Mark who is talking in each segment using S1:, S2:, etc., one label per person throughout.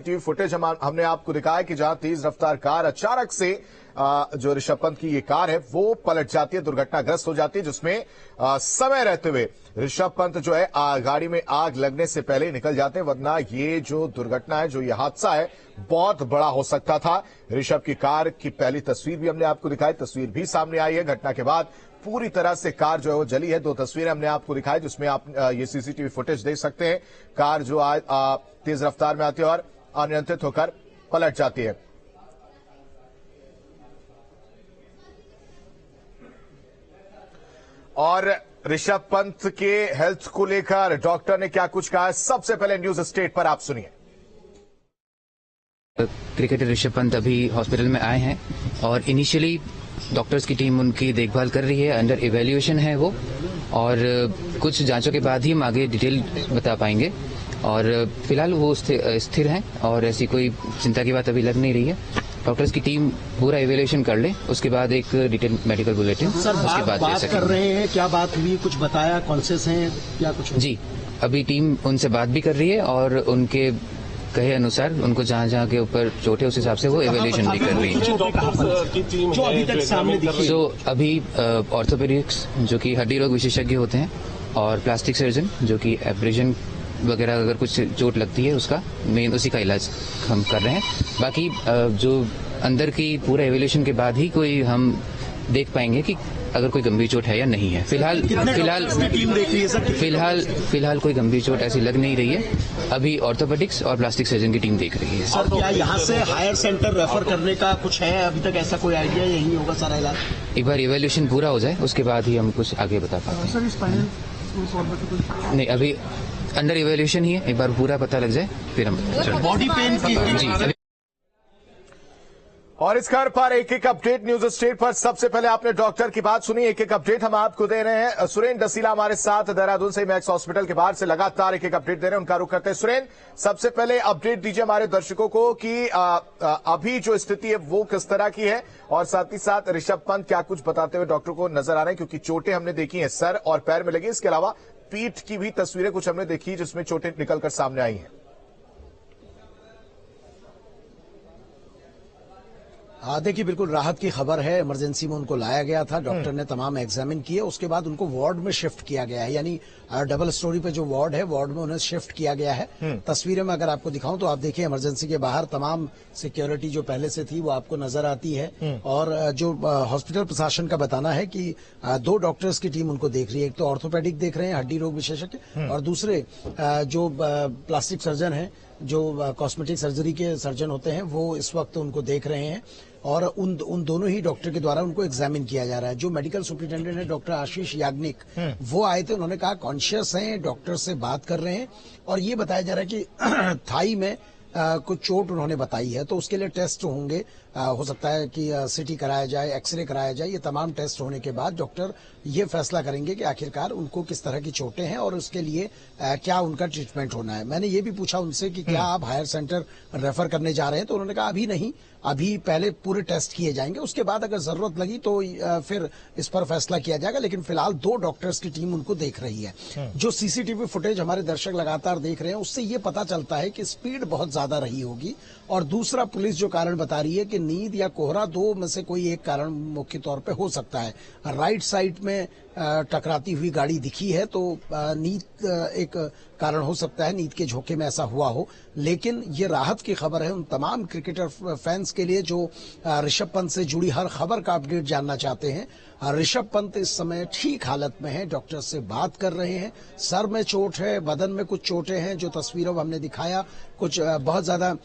S1: TV footage हमने आपको दिखाया कि जहां तेज रफ्तार कार अचानक से जो ऋषभ पंत की ये कार है वो पलट जाती है, दुर्घटनाग्रस्त हो जाती है, जिसमें समय रहते हुए ऋषभ पंत जो है गाड़ी में आग लगने से पहले ही निकल जाते हैं, वरना ये जो दुर्घटना है, जो ये हादसा है, बहुत बड़ा हो सकता था। ऋषभ की कार की पहली तस्वीर भी हमने आपको दिखाई, तस्वीर भी सामने आई है। घटना के बाद पूरी तरह से कार जो है वो जली है। दो तस्वीरें हमने आपको दिखाई जिसमें आप ये सीसीटीवी फुटेज देख सकते हैं। कार जो आज तेज रफ्तार में आती है और अनियंत्रित होकर पलट जाती है। और ऋषभ पंत के हेल्थ को लेकर डॉक्टर ने क्या कुछ कहा है, सबसे पहले न्यूज स्टेट पर आप सुनिए।
S2: क्रिकेटर ऋषभ पंत अभी हॉस्पिटल में आए हैं और इनिशियली डॉक्टर्स की टीम उनकी देखभाल कर रही है, अंडर इवैल्यूएशन है वो, और कुछ जांचों के बाद ही हम आगे डिटेल बता पाएंगे। और फिलहाल वो स्थिर हैं और ऐसी कोई चिंता की बात अभी लग नहीं रही है। डॉक्टर्स की टीम पूरा इवैल्यूएशन कर ले, उसके बाद एक डिटेल मेडिकल बुलेटिन उसके बाद दे सकेंगे।
S3: कर रहे हैं, क्या बात हुई, कुछ बताया, कॉन्शियस हैं क्या कुछ?
S2: जी, अभी टीम उनसे बात भी कर रही है और उनके कहे अनुसार उनको जहाँ जहाँ के ऊपर चोट है उस हिसाब से वो इवैल्यूएशन भी कर रही है।
S3: जो अभी तक सामने दिखी
S2: तो अभी ऑर्थोपेडिक्स जो कि हड्डी रोग विशेषज्ञ होते हैं और प्लास्टिक सर्जन जो कि एब्रेजन वगैरह अगर कुछ चोट लगती है उसका मेन उसी का इलाज हम कर रहे हैं। बाकी जो अंदर की पूरा इवैल्यूएशन के बाद ही कोई हम देख पाएंगे कि अगर कोई गंभीर चोट है या नहीं है। फिलहाल कोई गंभीर चोट ऐसी लग नहीं रही है। अभी ऑर्थोपेडिक्स और प्लास्टिक सर्जन की टीम देख रही है।
S3: सर, क्या यहाँ से हायर सेंटर रेफर करने का कुछ है अभी तक, ऐसा कोई आइडिया? यही होगा सारा इलाज?
S2: एक बार इवैल्यूएशन पूरा हो जाए उसके बाद ही हम कुछ आगे बता पाते हैं। नहीं, अभी अंडर इवैल्यूएशन ही है, एक बार पूरा पता लग जाए फिर हम
S3: बॉडी पेन की
S2: जी।
S1: और इस खबर पर एक एक अपडेट न्यूज स्टेट पर। सबसे पहले आपने डॉक्टर की बात सुनी, एक एक अपडेट हम आपको दे रहे हैं। सुरेंद्र डसीला हमारे साथ देहरादून से मैक्स हॉस्पिटल के बाहर से लगातार एक एक अपडेट दे रहे हैं, उनका रुख करते हैं। सुरेंद्र, सबसे पहले अपडेट दीजिए हमारे दर्शकों को कि अभी जो स्थिति है वो किस तरह की है, और साथ ही साथ ऋषभ पंत क्या कुछ बताते हुए डॉक्टर को नजर आ रहे हैं, क्योंकि चोटें हमने देखी हैं सर और पैर में लगी, इसके अलावा पीठ की भी तस्वीरें कुछ हमने देखी जिसमें चोटें निकलकर सामने आई हैं।
S3: देखिए, बिल्कुल राहत की खबर है। इमरजेंसी में उनको लाया गया था, डॉक्टर ने तमाम एग्जामिन किए, उसके बाद उनको वार्ड में शिफ्ट किया गया है, यानी डबल स्टोरी पे जो वार्ड है, वार्ड में उन्हें शिफ्ट किया गया है। तस्वीरें में अगर आपको दिखाऊं तो आप देखिए इमरजेंसी के बाहर तमाम सिक्योरिटी जो पहले से थी वो आपको नजर आती है। और जो हॉस्पिटल प्रशासन का बताना है कि 2 डॉक्टर्स की टीम उनको देख रही है। एक तो ऑर्थोपेडिक देख रहे हैं, हड्डी रोग विशेषज्ञ, और दूसरे जो प्लास्टिक सर्जन है, जो कॉस्मेटिक सर्जरी के सर्जन होते हैं, वो इस वक्त उनको देख रहे हैं। और उन दोनों ही डॉक्टर के द्वारा उनको एग्जामिन किया जा रहा है। जो मेडिकल सुपरिटेंडेंट है डॉक्टर आशीष याग्निक, वो आए थे, उन्होंने कहा कॉन्शियस हैं, डॉक्टर से बात कर रहे हैं, और ये बताया जा रहा है कि थाई में कुछ चोट उन्होंने बताई है, तो उसके लिए टेस्ट होंगे। हो सकता है कि सीटी कराया जाए, एक्सरे कराया जाए। ये तमाम टेस्ट होने के बाद डॉक्टर ये फैसला करेंगे कि आखिरकार उनको किस तरह की चोटें हैं और उसके लिए क्या उनका ट्रीटमेंट होना है। मैंने ये भी पूछा उनसे कि क्या आप हायर सेंटर रेफर करने जा रहे हैं, तो उन्होंने कहा अभी नहीं, अभी पहले पूरे टेस्ट किए जाएंगे, उसके बाद अगर जरूरत लगी तो फिर इस पर फैसला किया जाएगा। लेकिन फिलहाल 2 डॉक्टर्स की टीम उनको देख रही है। जो सीसीटीवी फुटेज हमारे दर्शक लगातार देख रहे हैं उससे ये पता चलता है कि स्पीड बहुत ज्यादा रही होगी। और दूसरा, पुलिस जो कारण बता रही है कि नींद या कोहरा, 2 में से कोई एक कारण मुख्य तौर पे हो सकता है। राइट साइड में टकराती हुई गाड़ी दिखी है, तो नींद एक कारण हो सकता है, नींद के झोंके में ऐसा हुआ हो। लेकिन ये राहत की खबर है उन तमाम क्रिकेटर फैंस के लिए जो ऋषभ पंत से जुड़ी हर खबर का अपडेट जानना चाहते हैं। ऋषभ पंत इस समय ठीक हालत में है, डॉक्टर से बात कर रहे हैं। सर में चोट है, बदन में कुछ चोटें हैं, जो तस्वीरों में हमने दिखाया, कुछ बहुत ज्यादा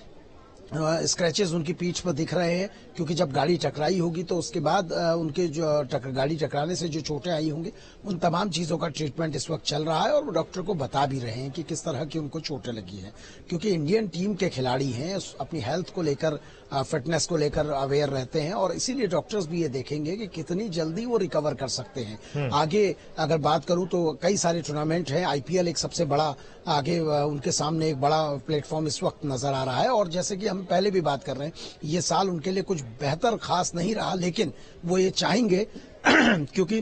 S3: स्क्रैचेस उनकी पीठ पर दिख रहे हैं, क्योंकि जब गाड़ी टकराई होगी तो उसके बाद उनके जो गाड़ी टकराने से जो चोटें आई होंगी, उन तमाम चीजों का ट्रीटमेंट इस वक्त चल रहा है। और वो डॉक्टर को बता भी रहे हैं कि किस तरह की उनको चोटें लगी हैं, क्योंकि इंडियन टीम के खिलाड़ी हैं, अपनी हेल्थ को लेकर, फिटनेस को लेकर अवेयर रहते हैं, और इसीलिए डॉक्टर्स भी ये देखेंगे कि कितनी जल्दी वो रिकवर कर सकते हैं। आगे अगर बात करूं तो कई सारे टूर्नामेंट हैं, आईपीएल एक सबसे बड़ा आगे उनके सामने एक बड़ा प्लेटफॉर्म इस वक्त नजर आ रहा है। और जैसे कि हम पहले भी बात कर रहे हैं, ये साल उनके लिए कुछ बेहतर खास नहीं रहा, लेकिन वो ये चाहेंगे क्योंकि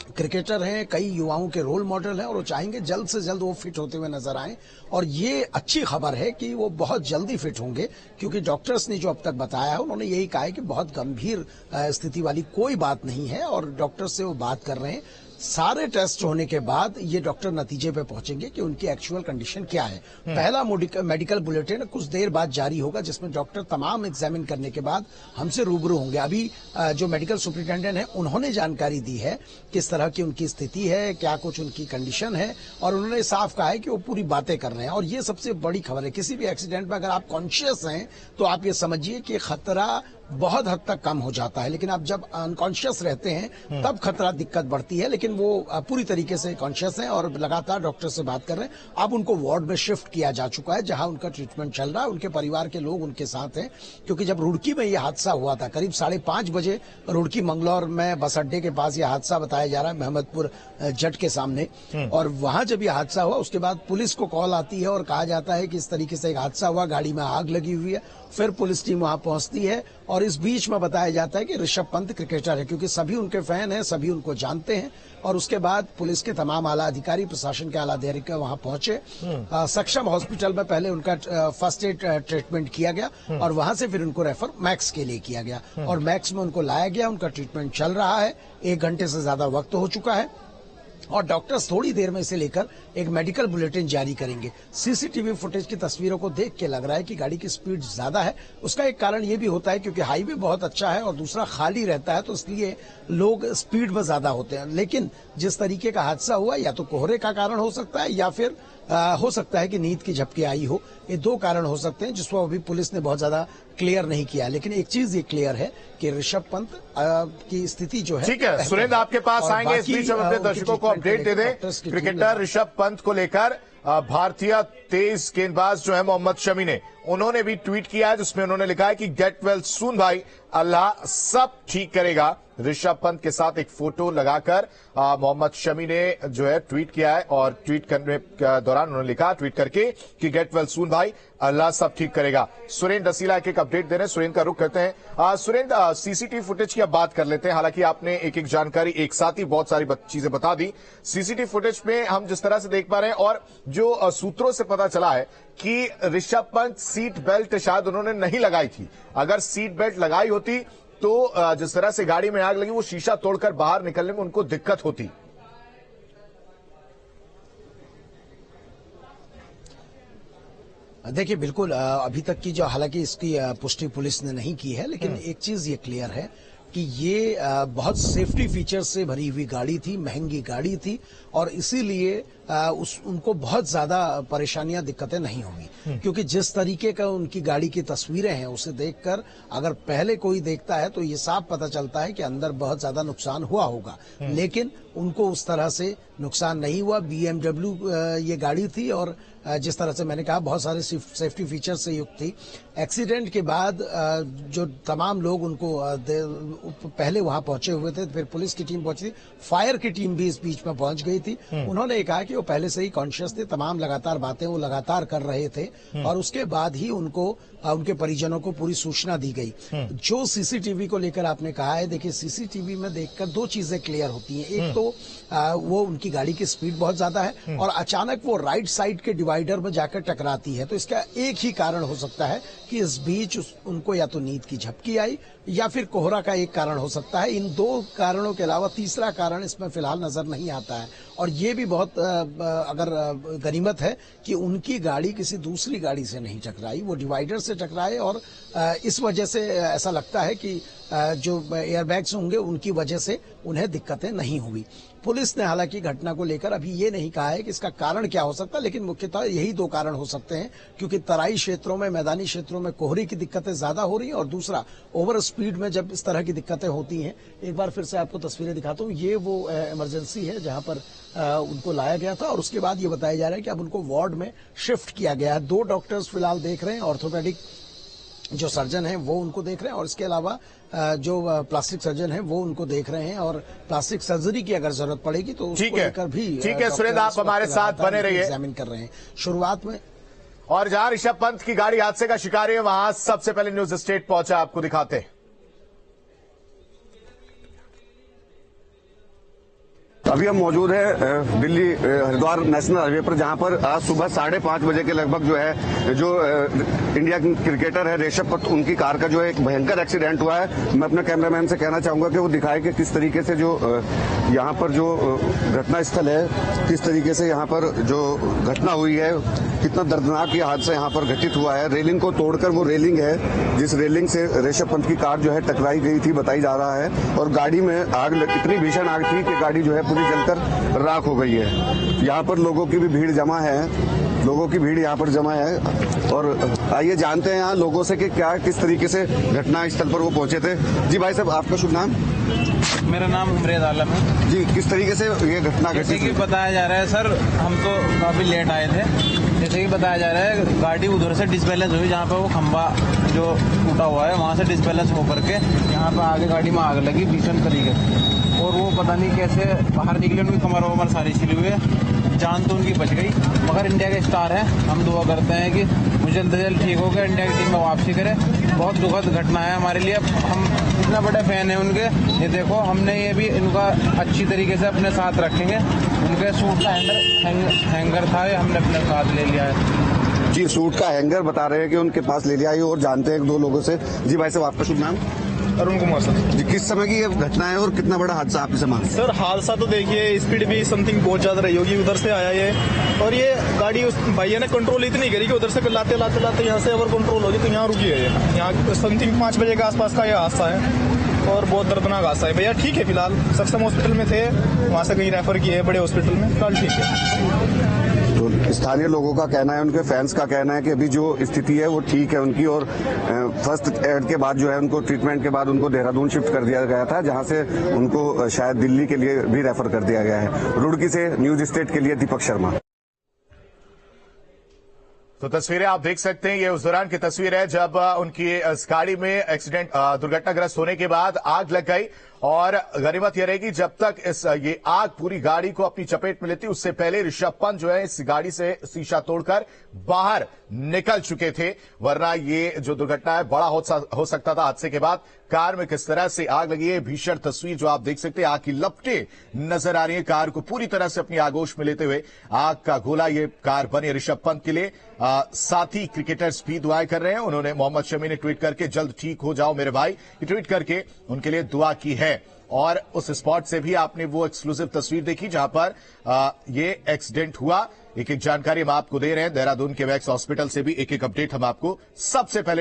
S3: क्रिकेटर हैं, कई युवाओं के रोल मॉडल हैं और वो चाहेंगे जल्द से जल्द वो फिट होते हुए नजर आएं। और ये अच्छी खबर है कि वो बहुत जल्दी फिट होंगे, क्योंकि डॉक्टर्स ने जो अब तक बताया है उन्होंने यही कहा है कि बहुत गंभीर स्थिति वाली कोई बात नहीं है और डॉक्टर्स से वो बात कर रहे हैं। सारे टेस्ट होने के बाद ये डॉक्टर नतीजे पे पहुंचेंगे कि उनकी एक्चुअल कंडीशन क्या है। पहला मेडिकल बुलेटिन कुछ देर बाद जारी होगा, जिसमें डॉक्टर तमाम एग्जामिन करने के बाद हमसे रूबरू होंगे। अभी जो मेडिकल सुपरिटेंडेंट है उन्होंने जानकारी दी है किस तरह की उनकी स्थिति है, क्या कुछ उनकी कंडीशन है, और उन्होंने साफ कहा है कि वो पूरी बातें कर रहे हैं। और ये सबसे बड़ी खबर है। किसी भी एक्सीडेंट में अगर आप कॉन्शियस हैं तो आप ये समझिए कि खतरा बहुत हद तक कम हो जाता है, लेकिन आप जब अनकॉन्शियस रहते हैं तब खतरा दिक्कत बढ़ती है। लेकिन वो पूरी तरीके से कॉन्शियस हैं और लगातार डॉक्टर से बात कर रहे हैं। अब उनको वार्ड में शिफ्ट किया जा चुका है जहां उनका ट्रीटमेंट चल रहा है। उनके परिवार के लोग उनके साथ हैं, क्योंकि जब रुड़की में यह हादसा हुआ था करीब 5:30 बजे, रुड़की मंगलौर में बस अड्डे के पास यह हादसा बताया जा रहा है, महमदपुर जट के सामने। और वहां जब यह हादसा हुआ उसके बाद पुलिस को कॉल आती है और कहा जाता है कि इस तरीके से एक हादसा हुआ, गाड़ी में आग लगी हुई है। फिर पुलिस टीम वहां पहुंचती है और इस बीच में बताया जाता है कि ऋषभ पंत क्रिकेटर है, क्योंकि सभी उनके फैन हैं, सभी उनको जानते हैं। और उसके बाद पुलिस के तमाम आला अधिकारी, प्रशासन के आला अधिकारी वहां पहुंचे। सक्षम हॉस्पिटल में पहले उनका फर्स्ट एड ट्रीटमेंट किया गया और वहां से फिर उनको रेफर मैक्स के लिए किया गया और मैक्स में उनको लाया गया। उनका ट्रीटमेंट चल रहा है, 1 घंटे से ज्यादा वक्त हो चुका है और डॉक्टर्स थोड़ी देर में इसे लेकर एक मेडिकल बुलेटिन जारी करेंगे। सीसीटीवी फुटेज की तस्वीरों को देख के लग रहा है कि गाड़ी की स्पीड ज्यादा है। उसका एक कारण ये भी होता है क्योंकि हाईवे बहुत अच्छा है और दूसरा खाली रहता है, तो इसलिए लोग स्पीड में ज्यादा होते हैं। लेकिन जिस तरीके का हादसा हुआ, या तो कोहरे का कारण हो सकता है या फिर हो सकता है कि नींद की झपकी आई हो। ये 2 कारण हो सकते हैं जिसको अभी पुलिस ने बहुत ज्यादा क्लियर नहीं किया। लेकिन एक चीज ये क्लियर है कि ऋषभ पंत की स्थिति जो है।
S1: ठीक है सुरेंद्र, आपके पास आएंगे। इस बीच हम अपने दर्शकों को अपडेट दे दें। क्रिकेटर ऋषभ पंत को लेकर भारतीय तेज गेंदबाज जो है मोहम्मद शमी ने, उन्होंने भी ट्वीट किया है जिसमें उन्होंने लिखा है कि गेट वेल सून भाई, अल्लाह सब ठीक करेगा। ऋषभ पंत के साथ एक फोटो लगाकर मोहम्मद शमी ने जो है ट्वीट किया है और ट्वीट करने के दौरान उन्होंने लिखा ट्वीट करके कि गेट वेल सून भाई, अल्लाह सब ठीक करेगा। सुरेंद्र रसीला एक अपडेट दे रहे हैं, सुरेंद्र का रुख करते हैं। सुरेंद्र, सीसीटीवी फुटेज की अब बात कर लेते हैं। हालांकि आपने एक एक जानकारी एक साथ ही बहुत सारी चीजें बता दी। सीसीटीवी फुटेज में हम जिस तरह से देख पा रहे हैं और जो सूत्रों से पता चला है कि ऋषभ पंत सीट बेल्ट शायद उन्होंने नहीं लगाई थी। अगर सीट बेल्ट लगाई होती तो जिस तरह से गाड़ी में आग लगी वो शीशा तोड़कर बाहर निकलने में उनको दिक्कत होती।
S3: देखिए बिल्कुल, अभी तक की जो, हालांकि इसकी पुष्टि पुलिस ने नहीं की है, लेकिन एक चीज ये क्लियर है कि ये बहुत सेफ्टी फीचर से भरी हुई गाड़ी थी, महंगी गाड़ी थी और इसीलिए उनको बहुत ज्यादा परेशानियां, दिक्कतें नहीं होंगी। क्योंकि जिस तरीके का उनकी गाड़ी की तस्वीरें हैं उसे देखकर अगर पहले कोई देखता है तो ये साफ पता चलता है कि अंदर बहुत ज्यादा नुकसान हुआ होगा, लेकिन उनको उस तरह से नुकसान नहीं हुआ। BMW ये गाड़ी थी और जिस तरह से मैंने कहा बहुत सारे सेफ्टी फीचर से युक्त थी। एक्सीडेंट के बाद जो तमाम लोग उनको पहले वहां पहुंचे हुए थे, फिर पुलिस की टीम पहुंची थी, फायर की टीम भी इस बीच में पहुंच गई थी। उन्होंने कहा कि वो पहले से ही कॉन्शियस थे, तमाम लगातार बातें वो लगातार कर रहे थे और उसके बाद ही उनको उनके परिजनों को पूरी सूचना दी गई। जो सीसीटीवी को लेकर आपने कहा है, देखिए सीसीटीवी में देखकर 2 चीजें क्लियर होती हैं। एक तो वो उनकी गाड़ी की स्पीड बहुत ज्यादा है और अचानक वो राइट साइड के डिवाइडर में जाकर टकराती है, तो इसका एक ही कारण हो सकता है कि इस बीच उनको या तो नींद की झपकी आई या फिर कोहरा का एक कारण हो सकता है। इन 2 कारणों के अलावा तीसरा कारण इसमें फिलहाल नजर नहीं आता है। और ये भी बहुत अगर गनीमत है कि उनकी गाड़ी किसी दूसरी गाड़ी से नहीं टकराई, वो डिवाइडर से टकराए और इस वजह से ऐसा लगता है कि जो एयरबैग्स होंगे उनकी वजह से उन्हें दिक्कतें नहीं हुई। पुलिस ने हालांकि घटना को लेकर अभी ये नहीं कहा है कि इसका कारण क्या हो सकता है, लेकिन मुख्यतः यही 2 कारण हो सकते हैं, क्योंकि तराई क्षेत्रों में, मैदानी क्षेत्रों में कोहरे की दिक्कतें ज्यादा हो रही हैं और दूसरा ओवर स्पीड में जब इस तरह की दिक्कतें होती हैं। एक बार फिर से आपको तस्वीरें दिखाता हूँ। ये वो इमरजेंसी है जहां पर उनको लाया गया था और उसके बाद ये बताया जा रहा है कि अब उनको वार्ड में शिफ्ट किया गया है। 2 डॉक्टर्स फिलहाल देख रहे हैं, ऑर्थोपेडिक जो सर्जन हैं वो उनको देख रहे हैं और इसके अलावा जो प्लास्टिक सर्जन हैं वो उनको देख रहे हैं और प्लास्टिक सर्जरी की अगर जरूरत पड़ेगी तो उसको लेकर भी
S1: ठीक है सुरेंद्र, आप हमारे साथ बने रहिए।
S3: एग्जामिन कर रहे हैं शुरुआत में।
S1: और जहां ऋषभ पंत की गाड़ी हादसे का शिकार है वहां सबसे पहले न्यूज स्टेट पहुंचा, आपको दिखाते हैं।
S4: अभी हम मौजूद है दिल्ली हरिद्वार नेशनल हाईवे पर, जहां पर आज सुबह 5:30 बजे के लगभग जो है जो इंडिया के क्रिकेटर है ऋषभ पंत, उनकी कार का जो है एक भयंकर एक्सीडेंट हुआ है। मैं अपने कैमरामैन से कहना चाहूंगा कि वो दिखाए कि किस तरीके से जो यहाँ पर जो घटना स्थल है, किस तरीके से यहाँ पर जो घटना हुई है, कितना दर्दनाक ये हादसा यहाँ पर घटित हुआ है। रेलिंग को तोड़कर, वो रेलिंग है जिस रेलिंग से ऋषभ पंत की कार जो है टकराई गई थी, बताई जा रहा है। और गाड़ी में आग, इतनी भीषण आग थी कि गाड़ी जो है पूरी जलकर राख हो गई है। यहाँ पर लोगों की भी भीड़ जमा है, लोगों की भीड़ यहाँ पर जमा है। और आइए जानते हैं यहाँ लोगों से कि क्या किस तरीके से घटना स्थल पर वो पहुंचे थे। जी भाई साहब, आपका शुभ नाम?
S5: मेरा नाम उमरेद आलम है
S4: जी। किस तरीके से ये घटना
S5: जैसे
S4: घटी?
S5: कि बताया जा रहा है सर, हम तो काफी लेट आए थे। जैसे कि बताया जा रहा है, गाड़ी उधर से डिसबैलेंस हुई, जहाँ पे वो खंबा जो टूटा हुआ है वहाँ से डिसबैलेंस होकर के यहाँ पे आगे गाड़ी में आग लगी भीषण तरीके से। और वो पता नहीं कैसे बाहर निकले, उनकी कमर वमर सारी छिली हुई है। जान तो उनकी बच गई, मगर इंडिया के स्टार हैं, हम दुआ करते हैं कि वो जल्द से जल्द ठीक हो गया, इंडिया की टीम में वापसी करे। बहुत दुखद घटना है हमारे लिए, हम इतना बड़े फैन हैं उनके। ये देखो, हमने ये भी इनका अच्छी तरीके से अपने साथ रखेंगे। उनके सूट का हैंगर था, ये हमने अपने साथ ले लिया है।
S4: जी, सूट का हैंगर बता रहे हैं कि उनके पास ले लिया है। और जानते हैं 2 लोगों से। जी भाई साहब, आपका शुभ नाम?
S6: अरुण कुमार सर।
S4: जी, किस समय की ये घटना है और कितना बड़ा हादसा आपसे मालूम?
S6: सर हादसा तो देखिए, स्पीड भी समथिंग बहुत ज्यादा रही होगी, उधर से आया ये। और ये गाड़ी उस भैया ने कंट्रोल इतनी करी कि उधर से लाते यहाँ से ओवर कंट्रोल होगी तो यहाँ रुकी है। ये यहाँ समथिंग 5 बजे के आसपास का ये हादसा है और बहुत दर्दनाक हादसा है। भैया ठीक है, फिलहाल सक्षम हॉस्पिटल में थे, वहाँ से कहीं रेफर किए बड़े हॉस्पिटल में, फिलहाल ठीक है।
S4: तो स्थानीय लोगों का कहना है, उनके फैंस का कहना है कि अभी जो स्थिति है वो ठीक है उनकी। और फर्स्ट एड के बाद जो है उनको ट्रीटमेंट के बाद उनको देहरादून शिफ्ट कर दिया गया था, जहां से उनको शायद दिल्ली के लिए भी रेफर कर दिया गया है। रुड़की से न्यूज स्टेट के लिए दीपक शर्मा।
S1: तो तस्वीरें आप देख सकते हैं, ये उस दौरान की तस्वीर है जब उनकी इस गाड़ी में एक्सीडेंट दुर्घटनाग्रस्त होने के बाद आग लग गई। और गनीमत यह रहेगी जब तक ये आग पूरी गाड़ी को अपनी चपेट में लेती, उससे पहले ऋषभ पंत जो है इस गाड़ी से शीशा तोड़कर बाहर निकल चुके थे। वरना ये जो दुर्घटना है बड़ा हो सकता था। हादसे के बाद कार में किस तरह से आग लगी है, भीषण तस्वीर जो आप देख सकते हैं, आग की लपटें नजर आ रही है। कार को पूरी तरह से अपनी आगोश में लेते हुए आग का गोला ये कार बनी ऋषभ पंत के लिए। साथी क्रिकेटर्स भी दुआएं कर रहे हैं। उन्होंने, मोहम्मद शमी ने ट्वीट करके जल्द ठीक हो जाओ मेरे भाई, ये ट्वीट करके उनके लिए दुआ की है। और उस स्पॉट से भी आपने वो एक्सक्लूसिव तस्वीर देखी जहां पर ये एक्सीडेंट हुआ। एक एक जानकारी हम आपको दे रहे हैं। देहरादून के वैक्स हॉस्पिटल से भी एक एक अपडेट हम आपको सबसे पहले